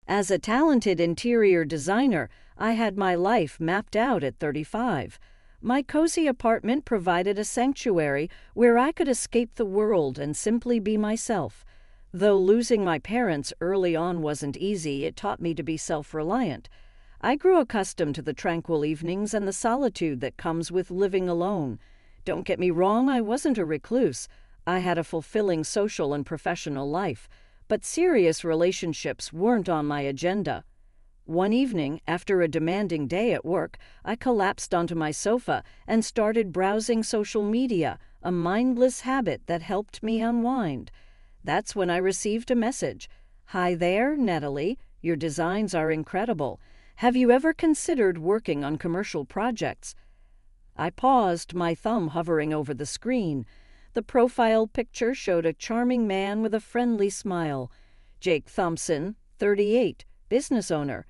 As a talented interior designer, I had my life mapped out at 35. My cozy apartment provided a sanctuary where I could escape the world and simply be myself. Though losing my parents early on wasn't easy, it taught me to be self-reliant. I grew accustomed to the tranquil evenings and the solitude that comes with living alone. Don't get me wrong, I wasn't a recluse. I had a fulfilling social and professional life, but serious relationships weren't on my agenda. One evening, after a demanding day at work, I collapsed onto my sofa and started browsing social media, a mindless habit that helped me unwind. That's when I received a message. "Hi there, Natalie. Your designs are incredible. Have you ever considered working on commercial projects?" I paused, my thumb hovering over the screen. The profile picture showed a charming man with a friendly smile. Jake Thompson, 38, business owner.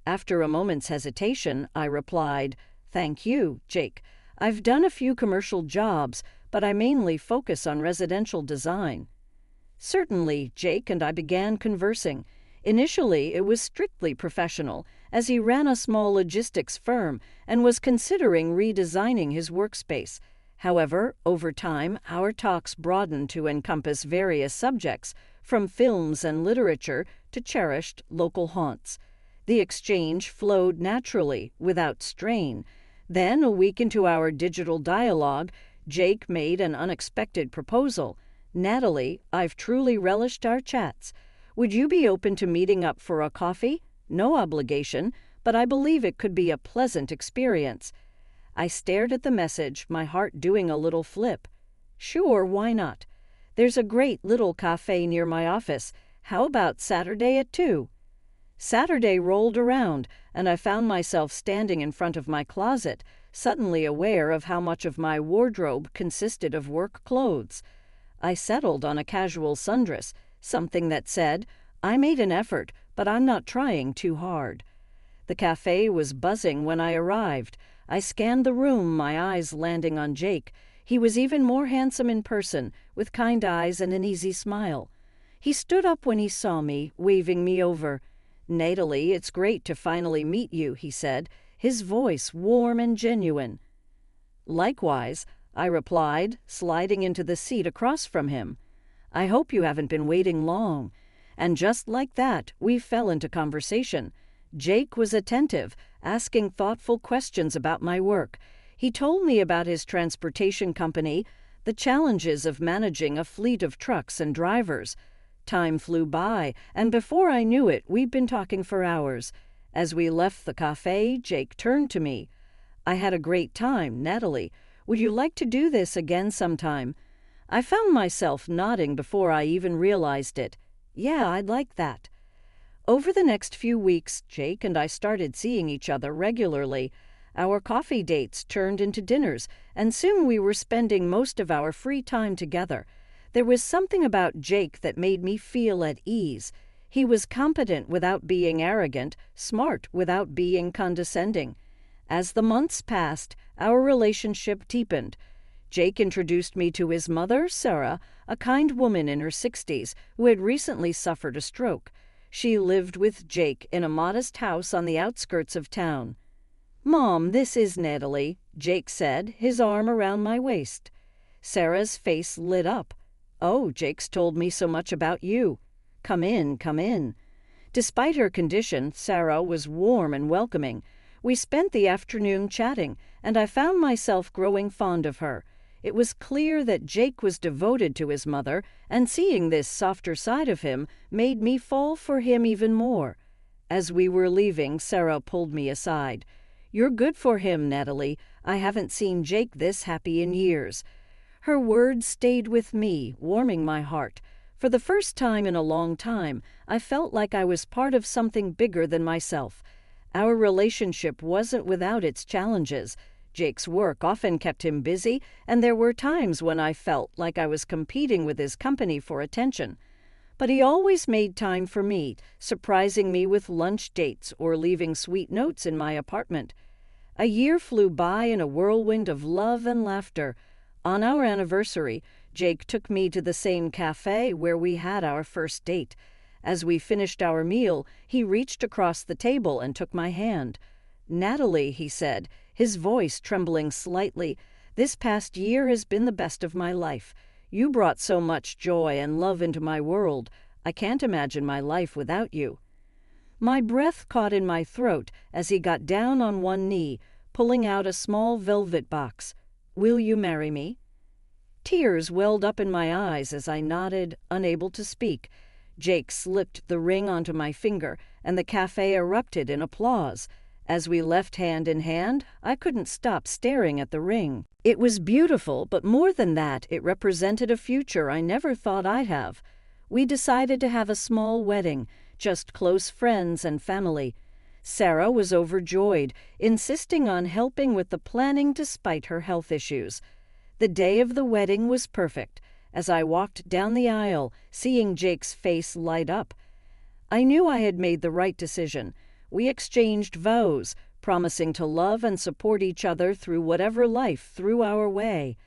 After a moment's hesitation, I replied, "Thank you, Jake. I've done a few commercial jobs, but I mainly focus on residential design." "Certainly," Jake and I began conversing. Initially, it was strictly professional, as he ran a small logistics firm and was considering redesigning his workspace. However, over time, our talks broadened to encompass various subjects, from films and literature to cherished local haunts. The exchange flowed naturally, without strain. Then, a week into our digital dialogue, Jake made an unexpected proposal. "Natalie, I've truly relished our chats. Would you be open to meeting up for a coffee? No obligation, but I believe it could be a pleasant experience." I stared at the message, my heart doing a little flip. "Sure, why not? There's a great little cafe near my office. How about Saturday at 2? Saturday rolled around, and I found myself standing in front of my closet, suddenly aware of how much of my wardrobe consisted of work clothes. I settled on a casual sundress, something that said, "I made an effort, but I'm not trying too hard." The cafe was buzzing when I arrived. I scanned the room, my eyes landing on Jake. He was even more handsome in person, with kind eyes and an easy smile. He stood up when he saw me, waving me over. "Natalie, it's great to finally meet you," he said, his voice warm and genuine. "Likewise," I replied, sliding into the seat across from him. "I hope you haven't been waiting long." And just like that, we fell into conversation. Jake was attentive, asking thoughtful questions about my work. He told me about his transportation company, the challenges of managing a fleet of trucks and drivers. Time flew by, and before I knew it, we'd been talking for hours. As we left the cafe, Jake turned to me. "I had a great time, Natalie. Would you like to do this again sometime?" I found myself nodding before I even realized it. "Yeah, I'd like that." Over the next few weeks, Jake and I started seeing each other regularly. Our coffee dates turned into dinners, and soon we were spending most of our free time together. There was something about Jake that made me feel at ease. He was competent without being arrogant, smart without being condescending. As the months passed, our relationship deepened. Jake introduced me to his mother, Sarah, a kind woman in her 60s who had recently suffered a stroke. She lived with Jake in a modest house on the outskirts of town. "Mom, this is Natalie," Jake said, his arm around my waist. Sarah's face lit up. "Oh, Jake's told me so much about you. Come in, come in." Despite her condition, Sarah was warm and welcoming. We spent the afternoon chatting, and I found myself growing fond of her. It was clear that Jake was devoted to his mother, and seeing this softer side of him made me fall for him even more. As we were leaving, Sarah pulled me aside. "You're good for him, Natalie. I haven't seen Jake this happy in years." Her words stayed with me, warming my heart. For the first time in a long time, I felt like I was part of something bigger than myself. Our relationship wasn't without its challenges. Jake's work often kept him busy, and there were times when I felt like I was competing with his company for attention. But he always made time for me, surprising me with lunch dates or leaving sweet notes in my apartment. A year flew by in a whirlwind of love and laughter. On our anniversary, Jake took me to the same cafe where we had our first date. As we finished our meal, he reached across the table and took my hand. "Natalie," he said, his voice trembling slightly, "this past year has been the best of my life. You brought so much joy and love into my world. I can't imagine my life without you." My breath caught in my throat as he got down on one knee, pulling out a small velvet box. "Will you marry me?" Tears welled up in my eyes as I nodded, unable to speak. Jake slipped the ring onto my finger, and the cafe erupted in applause. As we left hand in hand, I couldn't stop staring at the ring. It was beautiful, but more than that, it represented a future I never thought I'd have. We decided to have a small wedding, just close friends and family. Sarah was overjoyed, insisting on helping with the planning despite her health issues. The day of the wedding was perfect. As I walked down the aisle, seeing Jake's face light up, I knew I had made the right decision. We exchanged vows, promising to love and support each other through whatever life threw our way.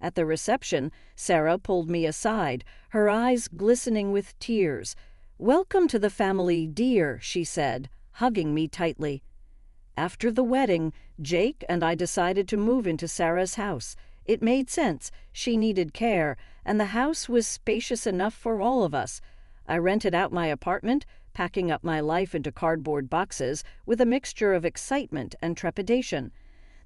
At the reception, Sarah pulled me aside, her eyes glistening with tears. "Welcome to the family, dear," she said, hugging me tightly. After the wedding, Jake and I decided to move into Sarah's house. It made sense. She needed care, and the house was spacious enough for all of us. I rented out my apartment, packing up my life into cardboard boxes with a mixture of excitement and trepidation.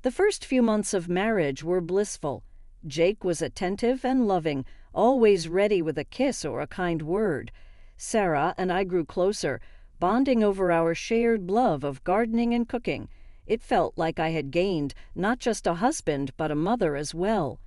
The first few months of marriage were blissful. Jake was attentive and loving, always ready with a kiss or a kind word. Sarah and I grew closer, bonding over our shared love of gardening and cooking. It felt like I had gained not just a husband, but a mother as well.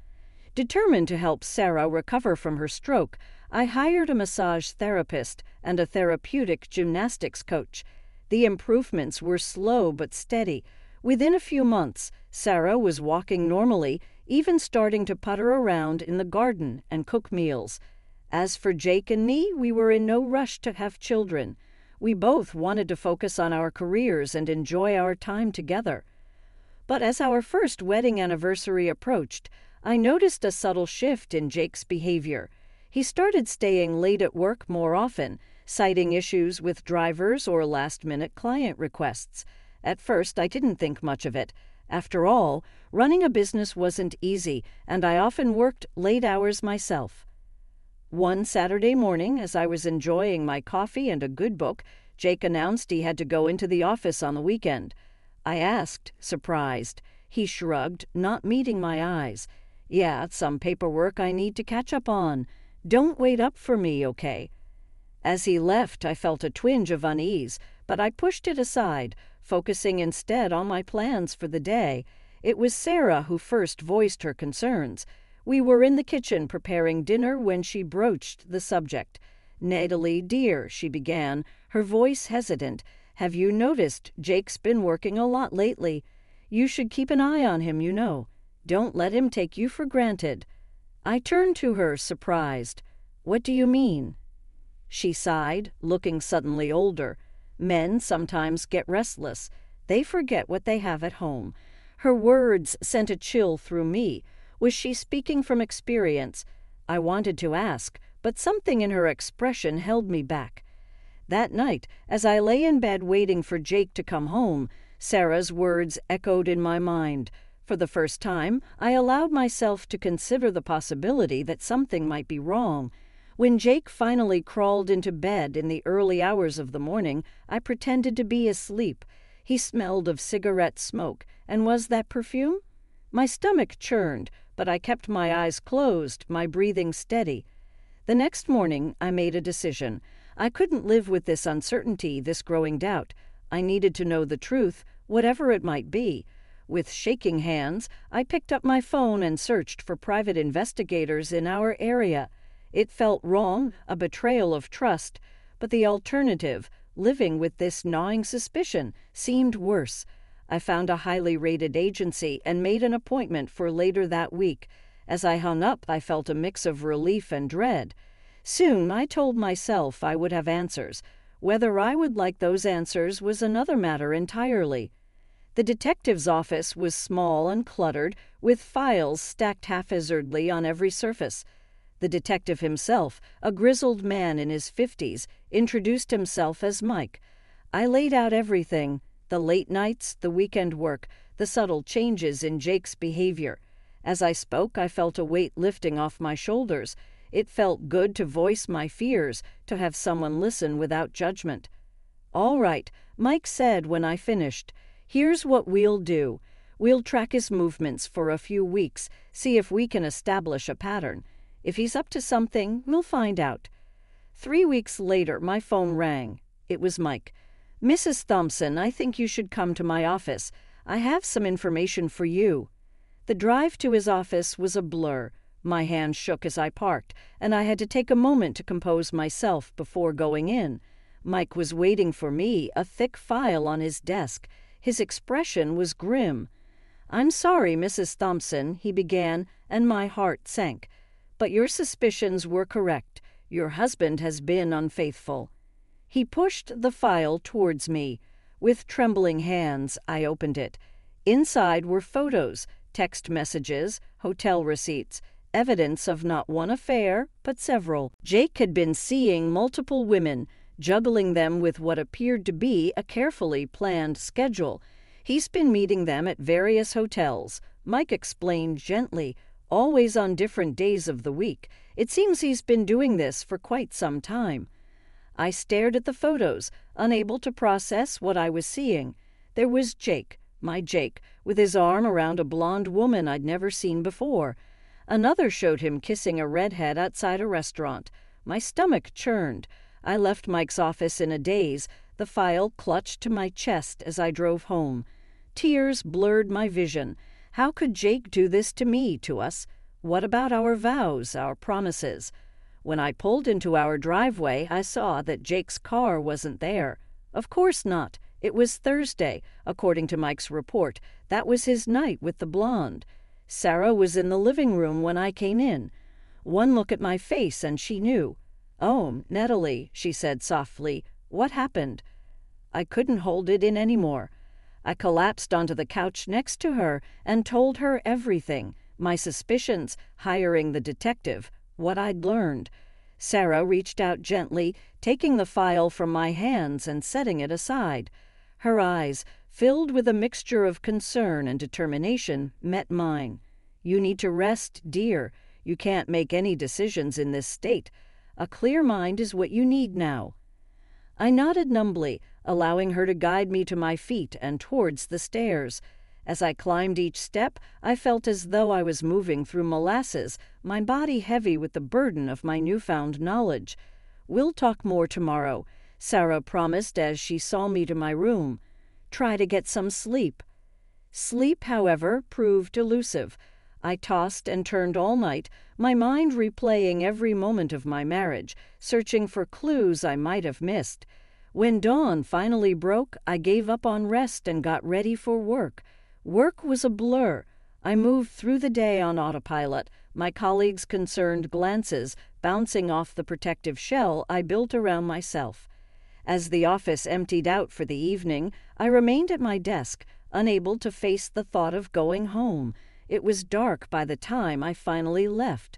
Determined to help Sarah recover from her stroke, I hired a massage therapist and a therapeutic gymnastics coach. The improvements were slow but steady. Within a few months, Sarah was walking normally, even starting to putter around in the garden and cook meals. As for Jake and me, we were in no rush to have children. We both wanted to focus on our careers and enjoy our time together. But as our first wedding anniversary approached, I noticed a subtle shift in Jake's behavior. He started staying late at work more often, citing issues with drivers or last-minute client requests. At first, I didn't think much of it. After all, running a business wasn't easy, and I often worked late hours myself. One Saturday morning, as I was enjoying my coffee and a good book, Jake announced he had to go into the office on the weekend. I asked, surprised. He shrugged, not meeting my eyes. "Yeah, some paperwork I need to catch up on. Don't wait up for me, okay?" As he left, I felt a twinge of unease, but I pushed it aside, focusing instead on my plans for the day. It was Sarah who first voiced her concerns. We were in the kitchen preparing dinner when she broached the subject. "Natalie, dear," she began, her voice hesitant, "have you noticed Jake's been working a lot lately? You should keep an eye on him, you know. Don't let him take you for granted." I turned to her, surprised. "What do you mean?" She sighed, looking suddenly older. Men sometimes get restless. They forget what they have at home. Her words sent a chill through me. Was she speaking from experience? I wanted to ask, but something in her expression held me back. That night, as I lay in bed waiting for Jake to come home, Sarah's words echoed in my mind. For the first time, I allowed myself to consider the possibility that something might be wrong. When Jake finally crawled into bed in the early hours of the morning, I pretended to be asleep. He smelled of cigarette smoke, and was that perfume? My stomach churned, but I kept my eyes closed, my breathing steady. The next morning, I made a decision. I couldn't live with this uncertainty, this growing doubt. I needed to know the truth, whatever it might be. With shaking hands, I picked up my phone and searched for private investigators in our area. It felt wrong, a betrayal of trust, but the alternative, living with this gnawing suspicion, seemed worse. I found a highly rated agency and made an appointment for later that week. As I hung up, I felt a mix of relief and dread. Soon I told myself I would have answers. Whether I would like those answers was another matter entirely. The detective's office was small and cluttered, with files stacked haphazardly on every surface. The detective himself, a grizzled man in his 50s, introduced himself as Mike. I laid out everything: the late nights, the weekend work, the subtle changes in Jake's behavior. As I spoke, I felt a weight lifting off my shoulders. It felt good to voice my fears, to have someone listen without judgment. "All right," Mike said when I finished. "Here's what we'll do. We'll track his movements for a few weeks, see if we can establish a pattern. If he's up to something, we'll find out." 3 weeks later, my phone rang. It was Mike. "Mrs. Thompson, I think you should come to my office. I have some information for you." The drive to his office was a blur. My hand shook as I parked, and I had to take a moment to compose myself before going in. Mike was waiting for me, a thick file on his desk. His expression was grim. "I'm sorry, Mrs. Thompson," he began, and my heart sank. "But your suspicions were correct. Your husband has been unfaithful." He pushed the file towards me. With trembling hands, I opened it. Inside were photos, text messages, hotel receipts, evidence of not one affair, but several. Jake had been seeing multiple women, juggling them with what appeared to be a carefully planned schedule. "He's been meeting them at various hotels," Mike explained gently, "always on different days of the week. It seems he's been doing this for quite some time." I stared at the photos, unable to process what I was seeing. There was Jake, my Jake, with his arm around a blonde woman I'd never seen before. Another showed him kissing a redhead outside a restaurant. My stomach churned. I left Mike's office in a daze, the file clutched to my chest as I drove home. Tears blurred my vision. How could Jake do this to me, to us? What about our vows, our promises? When I pulled into our driveway, I saw that Jake's car wasn't there. Of course not. It was Thursday, according to Mike's report. That was his night with the blonde. Sarah was in the living room when I came in. One look at my face and she knew. "Oh, Natalie," she said softly, "what happened?" I couldn't hold it in anymore. I collapsed onto the couch next to her and told her everything, my suspicions, hiring the detective, what I'd learned. Sarah reached out gently, taking the file from my hands and setting it aside. Her eyes, filled with a mixture of concern and determination, met mine. "You need to rest, dear. You can't make any decisions in this state. A clear mind is what you need now." I nodded numbly, allowing her to guide me to my feet and towards the stairs. As I climbed each step, I felt as though I was moving through molasses, my body heavy with the burden of my newfound knowledge. "We'll talk more tomorrow," Sarah promised as she saw me to my room. "Try to get some sleep." Sleep, however, proved elusive. I tossed and turned all night, my mind replaying every moment of my marriage, searching for clues I might have missed. When dawn finally broke, I gave up on rest and got ready for work. Work was a blur. I moved through the day on autopilot, my colleagues' concerned glances bouncing off the protective shell I built around myself. As the office emptied out for the evening, I remained at my desk, unable to face the thought of going home. It was dark by the time I finally left.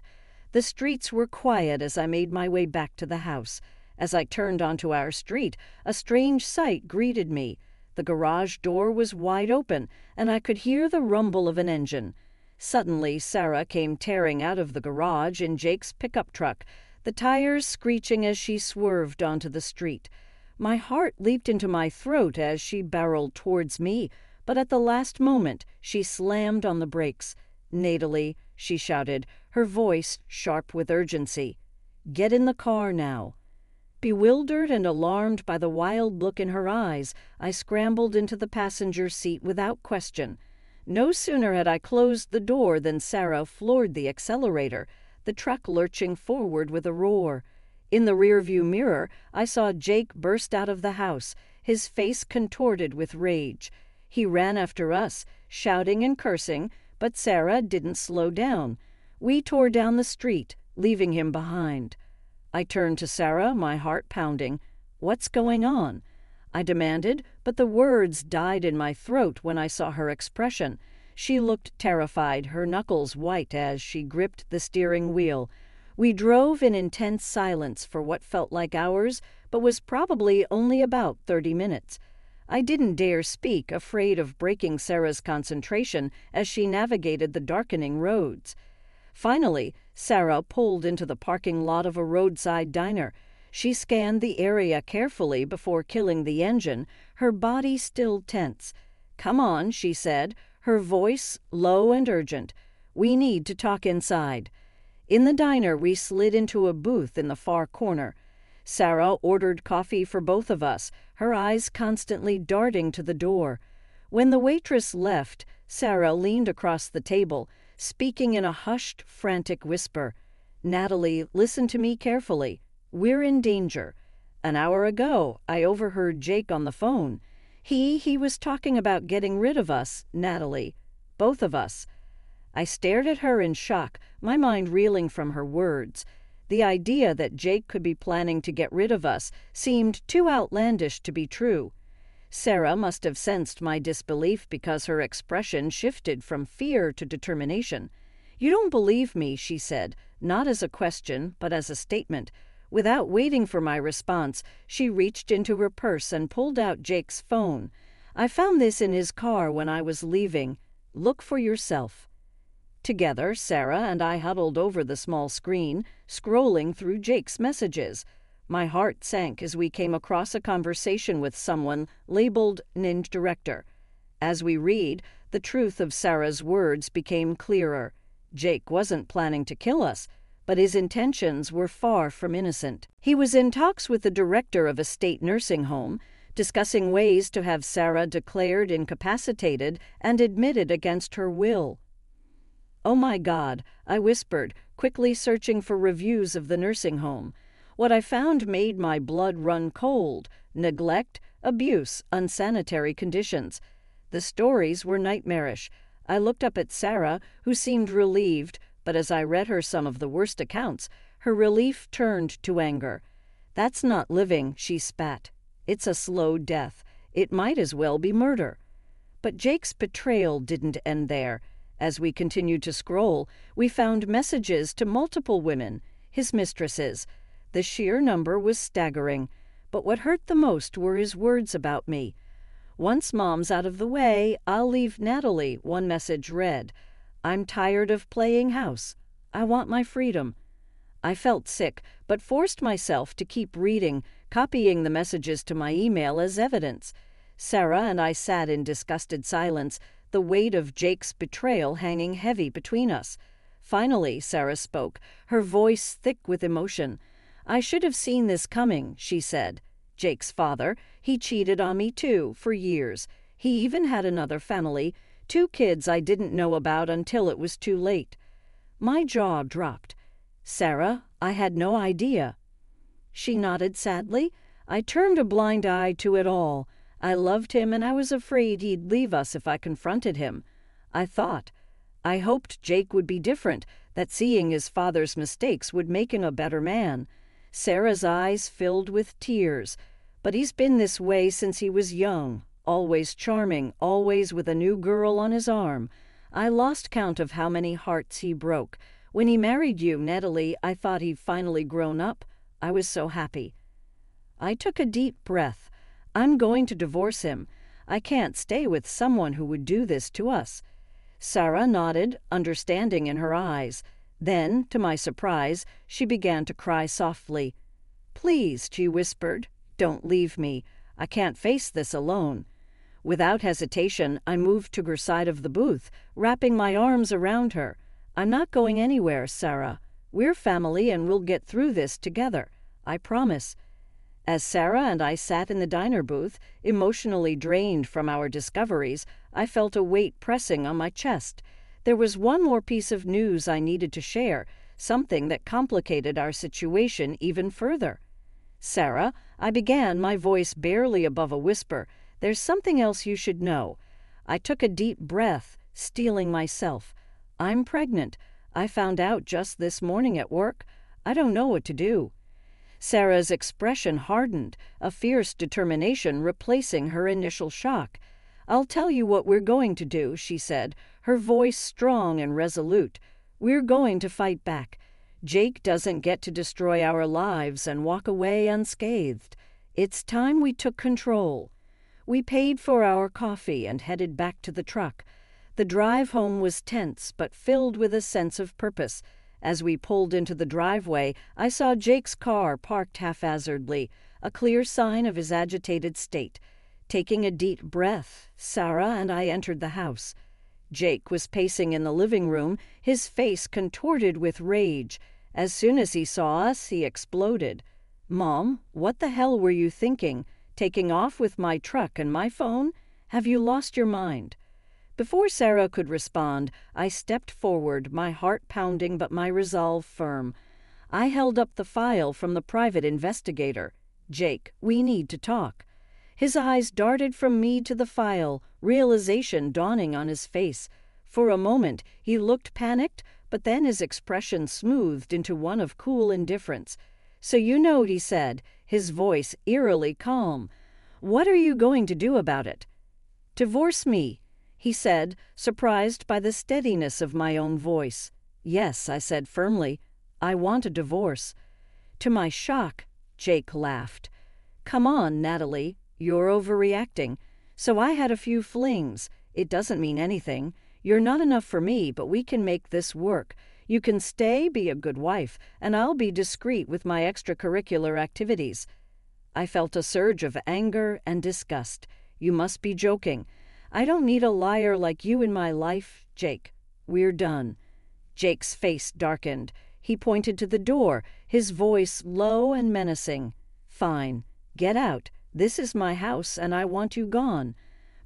The streets were quiet as I made my way back to the house. As I turned onto our street, a strange sight greeted me. The garage door was wide open, and I could hear the rumble of an engine. Suddenly, Sarah came tearing out of the garage in Jake's pickup truck, the tires screeching as she swerved onto the street. My heart leaped into my throat as she barreled towards me, but at the last moment, she slammed on the brakes. "Natalie," she shouted, her voice sharp with urgency. "Get in the car now." Bewildered and alarmed by the wild look in her eyes, I scrambled into the passenger seat without question. No sooner had I closed the door than Sarah floored the accelerator, the truck lurching forward with a roar. In the rearview mirror, I saw Jake burst out of the house, his face contorted with rage. He ran after us, shouting and cursing, but Sarah didn't slow down. We tore down the street, leaving him behind. I turned to Sarah, my heart pounding. "What's going on?" I demanded, but the words died in my throat when I saw her expression. She looked terrified, her knuckles white as she gripped the steering wheel. We drove in intense silence for what felt like hours, but was probably only about 30 minutes. I didn't dare speak, afraid of breaking Sarah's concentration as she navigated the darkening roads. Finally, Sarah pulled into the parking lot of a roadside diner. She scanned the area carefully before killing the engine, her body still tense. "Come on," she said, her voice low and urgent. "We need to talk inside." In the diner, we slid into a booth in the far corner. Sarah ordered coffee for both of us, her eyes constantly darting to the door. When the waitress left, Sarah leaned across the table, speaking in a hushed, frantic whisper. "Natalie, listen to me carefully. We're in danger. An hour ago, I overheard Jake on the phone. He was talking about getting rid of us, Natalie. Both of us." I stared at her in shock, my mind reeling from her words. The idea that Jake could be planning to get rid of us seemed too outlandish to be true. Sarah must have sensed my disbelief because her expression shifted from fear to determination. "You don't believe me," she said, not as a question, but as a statement. Without waiting for my response, she reached into her purse and pulled out Jake's phone. "I found this in his car when I was leaving. Look for yourself." Together, Sarah and I huddled over the small screen, scrolling through Jake's messages. My heart sank as we came across a conversation with someone labeled Ninja Director. As we read, the truth of Sarah's words became clearer. Jake wasn't planning to kill us, but his intentions were far from innocent. He was in talks with the director of a state nursing home, discussing ways to have Sarah declared incapacitated and admitted against her will. "Oh my God," I whispered, quickly searching for reviews of the nursing home. What I found made my blood run cold: neglect, abuse, unsanitary conditions. The stories were nightmarish. I looked up at Sarah, who seemed relieved, but as I read her some of the worst accounts, her relief turned to anger. "That's not living," she spat. "It's a slow death. It might as well be murder." But Jake's betrayal didn't end there. As we continued to scroll, we found messages to multiple women, his mistresses. The sheer number was staggering, but what hurt the most were his words about me. "Once Mom's out of the way, I'll leave Natalie," one message read. "I'm tired of playing house. I want my freedom." I felt sick, but forced myself to keep reading, copying the messages to my email as evidence. Sarah and I sat in disgusted silence, the weight of Jake's betrayal hanging heavy between us. Finally, Sarah spoke, her voice thick with emotion. "I should have seen this coming," she said. "Jake's father, he cheated on me too, for years. He even had another family, 2 kids I didn't know about until it was too late." My jaw dropped. "Sarah, I had no idea." She nodded sadly. "I turned a blind eye to it all. I loved him and I was afraid he'd leave us if I confronted him. I hoped Jake would be different, that seeing his father's mistakes would make him a better man." Sarah's eyes filled with tears. "But he's been this way since he was young, always charming, always with a new girl on his arm. I lost count of how many hearts he broke. When he married you, Natalie, I thought he'd finally grown up. I was so happy." I took a deep breath. "I'm going to divorce him. I can't stay with someone who would do this to us." Sarah nodded, understanding in her eyes. Then, to my surprise, she began to cry softly. "Please," she whispered, "don't leave me. I can't face this alone." Without hesitation, I moved to her side of the booth, wrapping my arms around her. "I'm not going anywhere, Sarah. We're family and we'll get through this together. I promise." As Sarah and I sat in the diner booth, emotionally drained from our discoveries, I felt a weight pressing on my chest. There was one more piece of news I needed to share, something that complicated our situation even further. "Sarah," I began, my voice barely above a whisper, "there's something else you should know." I took a deep breath, steeling myself. "I'm pregnant. I found out just this morning at work. I don't know what to do." Sarah's expression hardened, a fierce determination replacing her initial shock. "I'll tell you what we're going to do," she said, her voice strong and resolute. "We're going to fight back." Jake doesn't get to destroy our lives and walk away unscathed. It's time we took control. We paid for our coffee and headed back to the truck. The drive home was tense but filled with a sense of purpose. As we pulled into the driveway, I saw Jake's car parked haphazardly, a clear sign of his agitated state. Taking a deep breath, Sarah and I entered the house. Jake was pacing in the living room, his face contorted with rage. As soon as he saw us, he exploded. "Mom, what the hell were you thinking? Taking off with my truck and my phone? Have you lost your mind?" Before Sarah could respond, I stepped forward, my heart pounding but my resolve firm. I held up the file from the private investigator. "Jake, we need to talk." His eyes darted from me to the file, realization dawning on his face. For a moment, he looked panicked, but then his expression smoothed into one of cool indifference. "So you know," he said, his voice eerily calm. "What are you going to do about it?" "Divorce me," he said, surprised by the steadiness of my own voice. "Yes," I said firmly, "I want a divorce." To my shock, Jake laughed. "Come on, Natalie, you're overreacting. So I had a few flings. It doesn't mean anything. You're not enough for me, but we can make this work. You can stay, be a good wife, and I'll be discreet with my extracurricular activities." I felt a surge of anger and disgust. "You must be joking. I don't need a liar like you in my life, Jake. We're done." Jake's face darkened. He pointed to the door, his voice low and menacing. "Fine. Get out. This is my house, and I want you gone."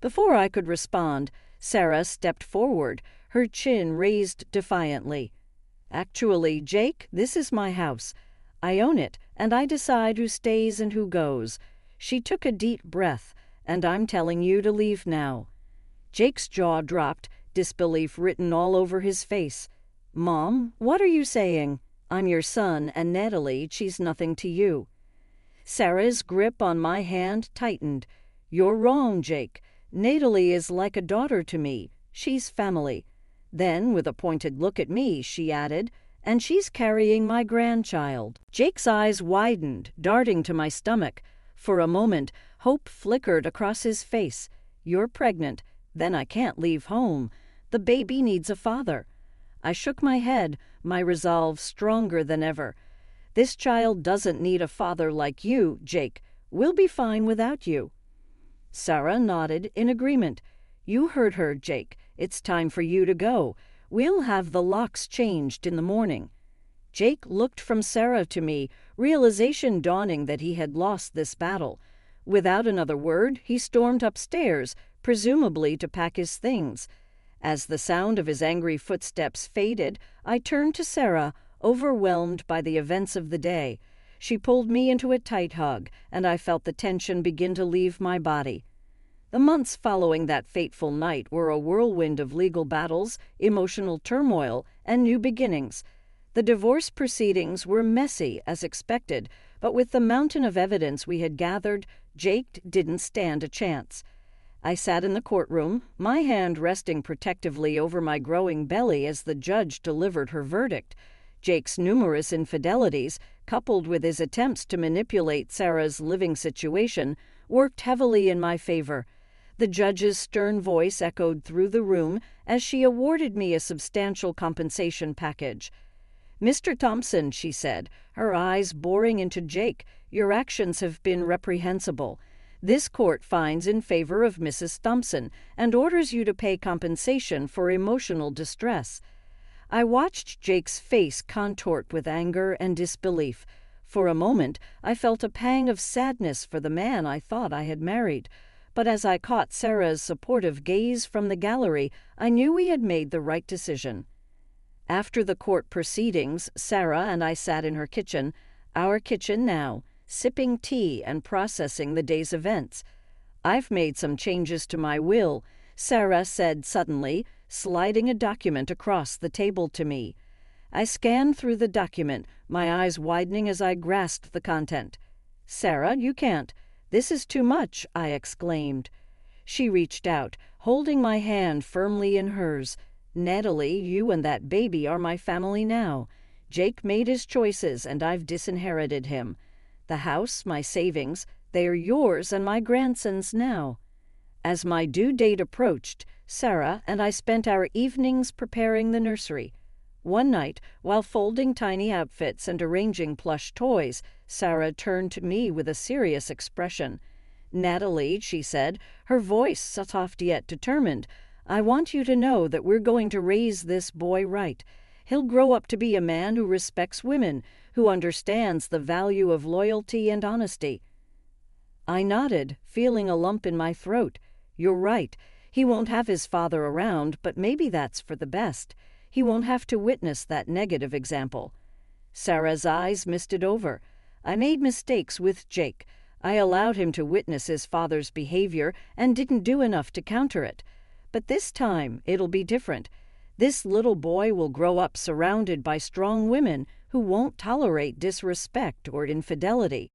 Before I could respond, Sarah stepped forward, her chin raised defiantly. "Actually, Jake, this is my house. I own it, and I decide who stays and who goes." She took a deep breath. "And I'm telling you to leave now." Jake's jaw dropped, disbelief written all over his face. "Mom, what are you saying? I'm your son, and Natalie, she's nothing to you." Sarah's grip on my hand tightened. "You're wrong, Jake. Natalie is like a daughter to me. She's family." Then, with a pointed look at me, she added, "And she's carrying my grandchild." Jake's eyes widened, darting to my stomach. For a moment, hope flickered across his face. "You're pregnant. Then I can't leave home. The baby needs a father." I shook my head, my resolve stronger than ever. "This child doesn't need a father like you, Jake. We'll be fine without you." Sarah nodded in agreement. "You heard her, Jake. It's time for you to go. We'll have the locks changed in the morning." Jake looked from Sarah to me, realization dawning that he had lost this battle. Without another word, he stormed upstairs, presumably to pack his things. As the sound of his angry footsteps faded, I turned to Sarah, overwhelmed by the events of the day. She pulled me into a tight hug, and I felt the tension begin to leave my body. The months following that fateful night were a whirlwind of legal battles, emotional turmoil, and new beginnings. The divorce proceedings were messy, as expected, but with the mountain of evidence we had gathered, Jake didn't stand a chance. I sat in the courtroom, my hand resting protectively over my growing belly as the judge delivered her verdict. Jake's numerous infidelities, coupled with his attempts to manipulate Sarah's living situation, worked heavily in my favor. The judge's stern voice echoed through the room as she awarded me a substantial compensation package. "Mr. Thompson," she said, her eyes boring into Jake, "your actions have been reprehensible. This court finds in favor of Mrs. Thompson and orders you to pay compensation for emotional distress." I watched Jake's face contort with anger and disbelief. For a moment, I felt a pang of sadness for the man I thought I had married. But as I caught Sarah's supportive gaze from the gallery, I knew we had made the right decision. After the court proceedings, Sarah and I sat in her kitchen, our kitchen now, sipping tea and processing the day's events. "I've made some changes to my will," Sarah said suddenly, sliding a document across the table to me. I scanned through the document, my eyes widening as I grasped the content. "Sarah, you can't. This is too much," I exclaimed. She reached out, holding my hand firmly in hers. "Natalie, you and that baby are my family now. Jake made his choices, and I've disinherited him. The house, my savings, they are yours and my grandson's now." As my due date approached, Sarah and I spent our evenings preparing the nursery. One night, while folding tiny outfits and arranging plush toys, Sarah turned to me with a serious expression. "Natalie," she said, her voice soft yet determined, "I want you to know that we're going to raise this boy right. He'll grow up to be a man who respects women, who understands the value of loyalty and honesty." I nodded, feeling a lump in my throat. "You're right. He won't have his father around, but maybe that's for the best. He won't have to witness that negative example." Sarah's eyes misted over. "I made mistakes with Jake. I allowed him to witness his father's behavior and didn't do enough to counter it. But this time, it'll be different. This little boy will grow up surrounded by strong women who won't tolerate disrespect or infidelity."